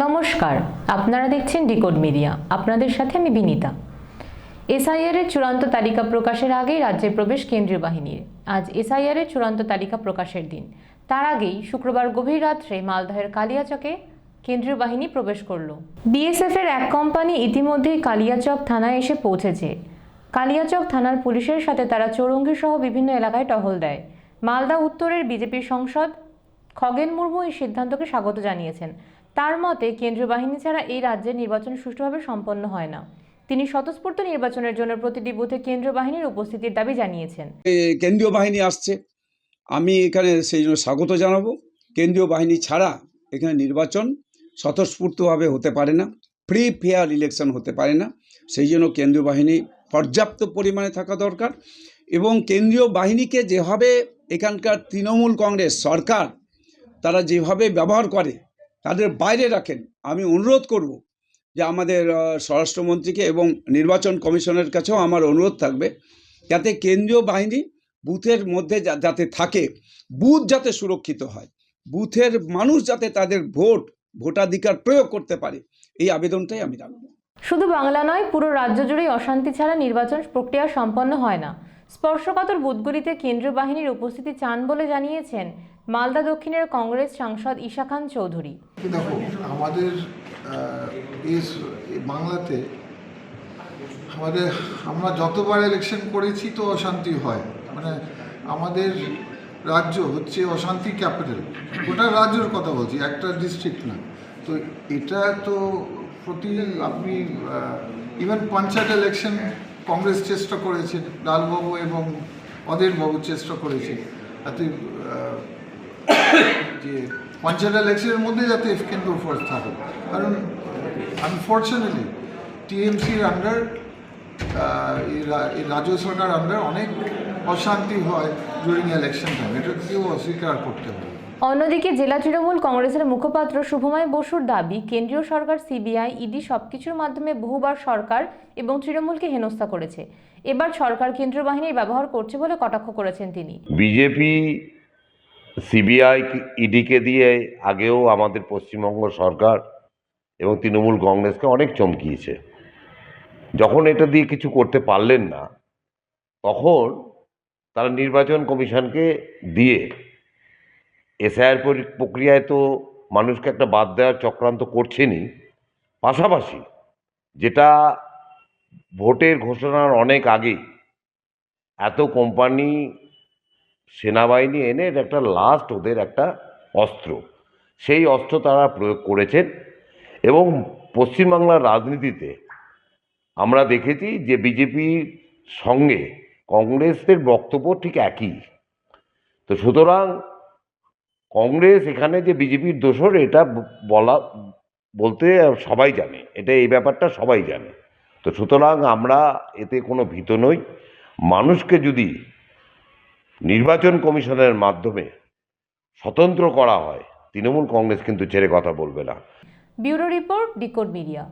নমস্কার, আপনারা দেখছেন ডিকোড মিডিয়া। আপনাদের সাথে আমি বিনীতা। এসআইআর এর চূড়ান্ত তালিকা প্রকাশের আগেই রাজ্যে প্রবেশ কেন্দ্রীয় বাহিনীর। আজ এসআইআর এর চূড়ান্ত তালিকা প্রকাশের দিন। তার আগেই শুক্রবার গভীর রাত্রে মালদহের কালিয়াচকে কেন্দ্রীয় বাহিনী প্রবেশ করল। বিএসএফ এর এক কোম্পানি ইতিমধ্যেই কালিয়াচক থানায় এসে পৌঁছেছে। কালিয়াচক থানার পুলিশের সাথে তারা চৌরঙ্গি সহ বিভিন্ন এলাকায় টহল দেয়। মালদা উত্তরের বিজেপির সাংসদ খগেন মুর্মু এই সিদ্ধান্তকে স্বাগত জানিয়েছেন। তার মতে, কেন্দ্রীয় বাহিনী ছাড়া এই রাজ্যের নির্বাচন সুষ্ঠুভাবে সম্পন্ন হয় না। তিনি স্বতঃস্ফূর্ত নির্বাচনের জন্য প্রতিটি বুথে কেন্দ্রীয় বাহিনীর উপস্থিতির দাবি জানিয়েছেন। কেন্দ্রীয় বাহিনী আসছে, আমি এখানে সেই জন্য স্বাগত জানাবো। কেন্দ্রীয় বাহিনী ছাড়া এখানে নির্বাচন স্বতঃস্ফূর্তভাবে হতে পারে না, ফ্রি ফেয়ার ইলেকশন হতে পারে না। সেই জন্য কেন্দ্রীয় বাহিনী পর্যাপ্ত পরিমাণে থাকা দরকার। এবং কেন্দ্রীয় বাহিনীকে যেভাবে এখানকার তৃণমূল কংগ্রেস সরকার তারা যেভাবে ব্যবহার করে, তাদের বাইরে রাখেন। আমি অনুরোধ করব যে আমাদের স্বরাষ্ট্রমন্ত্রীকে এবং নির্বাচন কমিশনের কাছেও আমার অনুরোধ থাকবে, যাতে কেন্দ্রীয় বাহিনী বুথের মধ্যে যাতে থাকে, বুথ যাতে সুরক্ষিত হয়, বুথের মানুষ যাতে তাদের ভোটাধিকার প্রয়োগ করতে পারে, এই আবেদনটাই আমি রাখবো। শুধু বাংলা নয়, পুরো রাজ্য জুড়েই অশান্তি ছাড়া নির্বাচন প্রক্রিয়া সম্পন্ন হয় না। স্পর্শকাতর বুথগুলিতে কেন্দ্রীয় বাহিনীর উপস্থিতি চান বলে জানিয়েছেন মালদা দক্ষিণের কংগ্রেস সাংসদ ঈশা খান চৌধুরী। দেখো, আমাদের বাংলাতে আমরা যতবার ইলেকশন করেছি তো অশান্তি হয়। মানে আমাদের রাজ্য হচ্ছে অশান্তি ক্যাপিটাল। গোটা রাজ্যের কথা বলছি, একটা ডিস্ট্রিক্ট না। তো এটা তো আপনি ইভেন পঞ্চায়েত ইলেকশন কংগ্রেস চেষ্টা করেছে, লালবাবু এবং অধীরবাবু চেষ্টা করেছে যাতে যে পঞ্চায়েত ইলেকশনের মধ্যে যাতে কেন্দ্র ফোর্স থাকে। কারণ আনফর্চুনেটলি টিএমসির আন্ডার রাজ্য সরকার আন্ডার অনেক অশান্তি হয় ডিউরিং ইলেকশন টাইম। এটা কেউ অস্বীকার করতে হবে। অন্যদিকে জেলা তৃণমূল কংগ্রেসের মুখপাত্র শুভময় বসুর দাবি, কেন্দ্রীয় সরকার, সিবিআই, ইডি সবকিছুর মাধ্যমে বহুবার সরকার এবং তৃণমূলকে হেনস্থা করেছে। এবার সরকার কেন্দ্রীয় বাহিনীর ব্যবহার করছে বলে কটাক্ষ করেছেন তিনি। বিজেপি সিবিআই ইডিকে দিয়ে আগেও আমাদের পশ্চিমবঙ্গ সরকার এবং তৃণমূল কংগ্রেসকে অনেক চমকিয়েছে। যখন এটা দিয়ে কিছু করতে পারলেন না, তখন তারা নির্বাচন কমিশনকে দিয়ে এসআইআর প্রক্রিয়ায় তো মানুষকে একটা বাদ দেওয়ার চক্রান্ত করছেনই, পাশাপাশি যেটা ভোটের ঘোষণার অনেক আগেই এত কোম্পানি সেনাবাহিনী এনে একটা লাস্ট ওদের একটা অস্ত্র, সেই অস্ত্র তারা প্রয়োগ করেছেন। এবং পশ্চিমবাংলার রাজনীতিতে আমরা দেখেছি যে বিজেপির সঙ্গে কংগ্রেসের বক্তব্য ঠিক একই। তো সুতরাং কংগ্রেস এখানে যে বিজেপির দোসর, এটা বলতে সবাই জানে, এটা এই ব্যাপারটা সবাই জানে। তো সুতরাং আমরা এতে কোনো ভীত নই। মানুষকে যদি নির্বাচন কমিশনের মাধ্যমে স্বতন্ত্র করা হয়, তৃণমূল কংগ্রেস কিন্তু ছেড়ে কথা বলবে না। Bureau report, decode media.